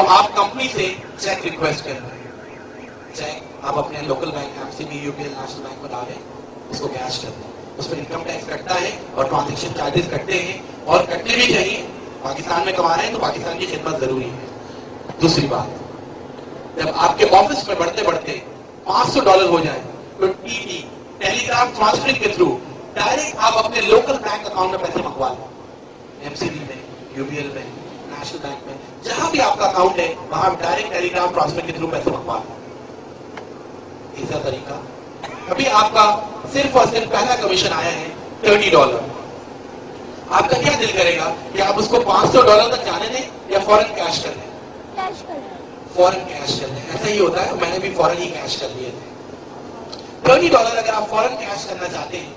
آپ کمپنی سے check request کر رہے ہیں. چیک آپ اپنے local bank MCB UBL national bank میں ڈالیں, اس کو کیش کر دیں. اس پر انکم ٹیکس کٹتا ہے اور ٹرانزیکشن چارجز کٹتے ہیں, اور کٹنے بھی چاہیے. پاکستان میں کما رہے ہیں تو پاکستان کی خدمت ضروری ہے. دوسری بات, جب آپ کے آفس میں بڑھتے بڑھتے $500 ہو جائے تو TT ٹیلی گرام ٹرانسفرنگ کے تھرو ڈائریکٹ آپ اپنے لوکل بینک اکاؤنٹ میں پیسے منگوا لیں. MCB میں, UBL میں, نیشنل بینک میں, جہاں بھی آپ کا اکاؤنٹ ہے وہاں ٹائرکٹ ٹیلی گرام ٹرانسفر کے تھرو پیسے منگوا لیں. تیسرا طریقہ, ابھی آپ کا صرف اور صرف پہلا کمیشن آیا ہے $30. آپ کا کیا دل کرے گا کہ آپ اس کو $500 تک جانے دیں یا فوراً کیش کر دیں؟ فوراً کیش کر دیں. ایسا ہی ہوتا ہے, میں نے بھی فوراً ہی کیش کر لیے تھے. $30 اگر آپ فوراً کیش کرنا چاہتے ہیں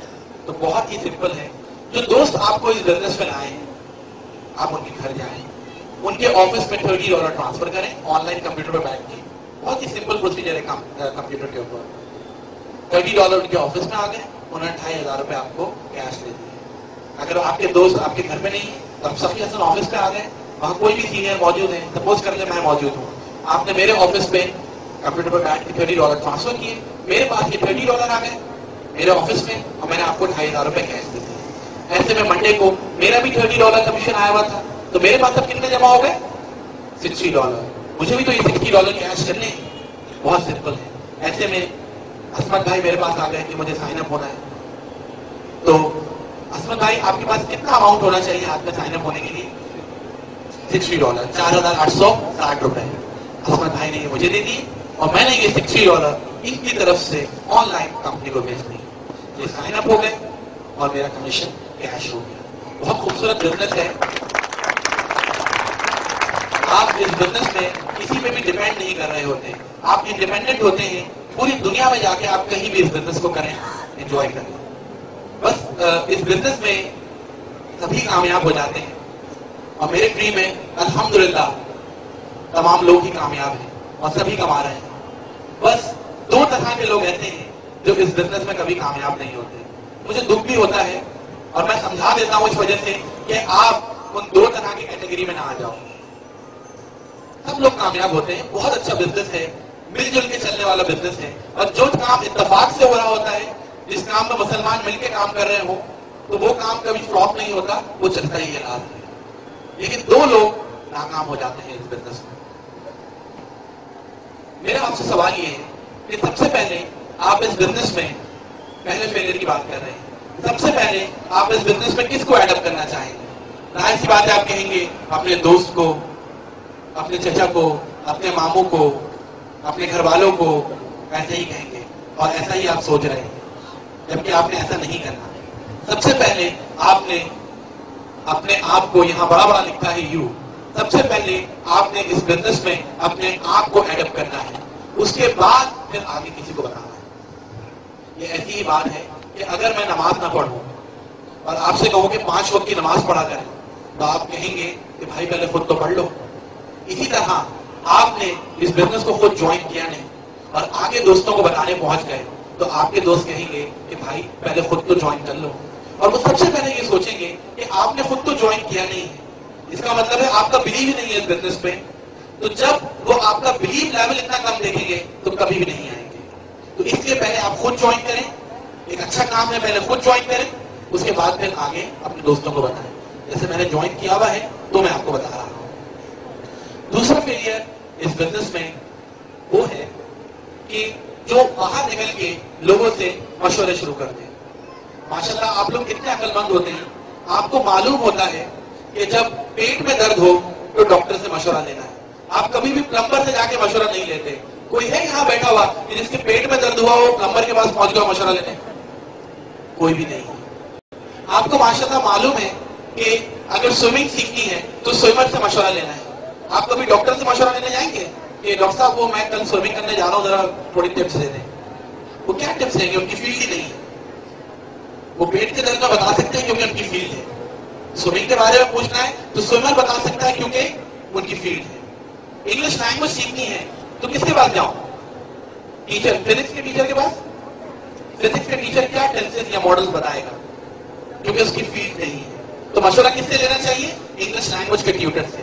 تو بہت ہی سمپل ہے. جو دوست آپ کو اس بزنس میں لائے ہیں, آپ ان کے گھر جائیں, ان کے آفس میں $30 ٹرانسفر کریں آن لائن کمپیوٹر پہ بیٹھ کے. بہت ہی سمپل پروسیجر ہے کمپیوٹر کے اوپر. $30 ان کے آفس میں آ گئے, انہوں نے $2500 آپ کو کیش دے دیے. اگر آپ کے دوست آپ کے گھر پہ نہیں ہیں تو آپ سفی حسن آفس پہ آ گئے, وہاں کوئی بھی سینئر موجود ہے, سپوز کر لیں میں موجود ہوں, آپ نے میرے آفس پہ کمپیوٹر پہ بیٹھ کے $30 ٹرانسفر کیے, میرے پاس یہ $30 آ گئے میرے آفس میں, اور میں نے آپ کو $2500 کیش دے دیے. ایسے میں منڈے کو میرا بھی $30 کمیشن آیا ہوا تھا, تو میرے پاس اب کتنے جمع ہو گئے؟ $60. مجھے بھی تو یہ $60 کیش کرنے ہیں. بہت سمپل ہے. ایسے میں عصمت بھائی میرے پاس آ گئے کہ مجھے سائن اپ ہونا ہے. تو عصمت بھائی آپ کے پاس کتنا اماؤنٹ ہونا چاہیے ہاتھ میں سائن اپ ہونے کے لیے؟ $60, $4860. عصمت بھائی نے یہ مجھے دے دیے, اور میں نے یہ $60 ان کی طرف سے آن لائن کمپنی کو بھیج دی. یہ سائن اپ ہو گئے اور میرا کمیشن کیش ہو گیا. بہت خوبصورت بزنس ہے. آپ اس بزنس میں کسی پہ بھی ڈیپینڈ نہیں کر رہے ہوتے, آپ انڈیپینڈنٹ ہوتے ہیں. پوری دنیا میں جا کے آپ کہیں بھی اس بزنس کو کریں, انجوائے کریں. بس اس بزنس میں سبھی کامیاب ہو جاتے ہیں, اور میرے ڈریم میں الحمدللہ تمام لوگ ہی کامیاب ہیں اور سبھی کما رہے ہیں. بس 2 طرح کے لوگ ایسے ہیں جو اس بزنس میں کبھی کامیاب نہیں ہوتے. مجھے دکھ بھی ہوتا ہے, اور میں سمجھا دیتا ہوں اس وجہ سے کہ آپ ان 2 طرح کی کیٹیگری میں نہ آ جاؤ. سب لوگ کامیاب ہوتے ہیں. بہت اچھا بزنس ہے, مل جل کے چلنے والا بزنس ہے, اور جو کام اتفاق سے ہو رہا ہوتا ہے, جس کام میں مسلمان مل کے کام کر رہے ہوں, تو وہ کام کبھی فلاپ نہیں ہوتا, وہ چلتا ہی ہے رات میں. لیکن 2 لوگ ناکام ہو جاتے ہیں اس بزنس میں. میرا آپ سے سوال یہ ہے کہ سب سے پہلے آپ اس بزنس میں پہلے فیلئر کی بات کر رہے ہیں, سب سے پہلے آپ اس بزنس میں کس کو ایڈ اپ کرنا چاہیں گے؟ ظاہر سی بات ہے آپ کہیں گے اپنے دوست کو, اپنے چچا کو, اپنے ماموں کو, اپنے گھر والوں کو, ایسے ہی کہیں گے, اور ایسا ہی آپ سوچ رہے ہیں, جبکہ آپ نے ایسا نہیں کرنا. سب سے پہلے آپ نے اپنے آپ کو, یہاں بڑا بڑا لکھا ہے یو, سب سے پہلے آپ نے اس بزنس میں اپنے آپ کو ایڈ اپ کرنا ہے. اس کے بعد پھر آگے کسی کو بتانا ہے. یہ ایسی ہی بات ہے کہ اگر میں نماز نہ پڑھوں اور آپ سے کہوں کہ 5 وقت کی نماز پڑھا کریں, تو آپ کہیں گے کہ بھائی پہلے خود تو پڑھ لو. اسی طرح آپ نے اس بزنس کو خود جوائن کیا نہیں اور آگے دوستوں کو بتانے پہنچ گئے, تو آپ کے دوست کہیں گے کہ بھائی پہلے خود تو جوائن کر لو. اور وہ سب سے پہلے یہ سوچیں گے کہ آپ نے خود تو جوائن کیا نہیں ہے, اس کا مطلب ہے آپ کا بلیو ہی نہیں ہے اس بزنس پہ. تو جب وہ آپ کا بلیو لیول اتنا کم دیکھیں گے تو کبھی بھی نہیں آئیں گے. تو اس لیے پہلے آپ خود جوائن کریں. ایک اچھا کام ہے, پہلے خود جوائن کریں, اس کے بعد پھر آگے اپنے دوستوں کو بتائیں. جیسے میں نے جوائن کیا ہوا ہے تو میں آپ کو بتا رہا ہوں. دوسرا فیلئر اس بزنس میں وہ ہے کہ جو باہر نکل کے لوگوں سے مشورے شروع کرتے ہیں. ماشاءاللہ آپ لوگ اتنے عقل مند ہوتے ہیں, آپ کو معلوم ہوتا ہے کہ جب پیٹ میں درد ہو تو ڈاکٹر سے مشورہ لینا ہے. آپ کبھی بھی پلمبر سے جا کے مشورہ نہیں لیتے. کوئی ہے یہاں بیٹھا ہوا کہ جس کے پیٹ میں درد ہوا ہو پلمبر کے پاس پہنچ گیا مشورہ لینے؟ کوئی بھی نہیں. آپ کو ماشاءاللہ معلوم ہے کہ اگر سوئمنگ سیکھنی ہے تو سوئمر سے مشورہ لینا ہے. آپ کبھی ڈاکٹر سے مشورہ لینے جائیں گے کہ ڈاکٹر صاحب وہ میں کل سوئمنگ کرنے جا رہا ہوں, ذرا تھوڑی ٹپس دے دیں؟ وہ کیا ٹپس دیں گے, ان کی فیلڈ ہی نہیں ہے. وہ پیٹ کے درد میں بتا سکتے ہیں کیونکہ ان کی فیلڈ ہے. سوئمنگ کے بارے میں پوچھنا ہے تو سوئمر بتا سکتا ہے کیونکہ ان کی فیلڈ ہے. انگلش لینگویج سیکھنی ہے تو کس کے پاس جاؤں؟ ٹیچر, فزکس کے ٹیچر کے پاس. فزکس کے ٹیچر کیا ٹینسز یا ماڈلز بتائے گا کیونکہ اس کی فیلڈ نہیں ہے. تو مشورہ کس سے لینا چاہیے؟ انگلش لینگویج کے ٹیوٹر سے.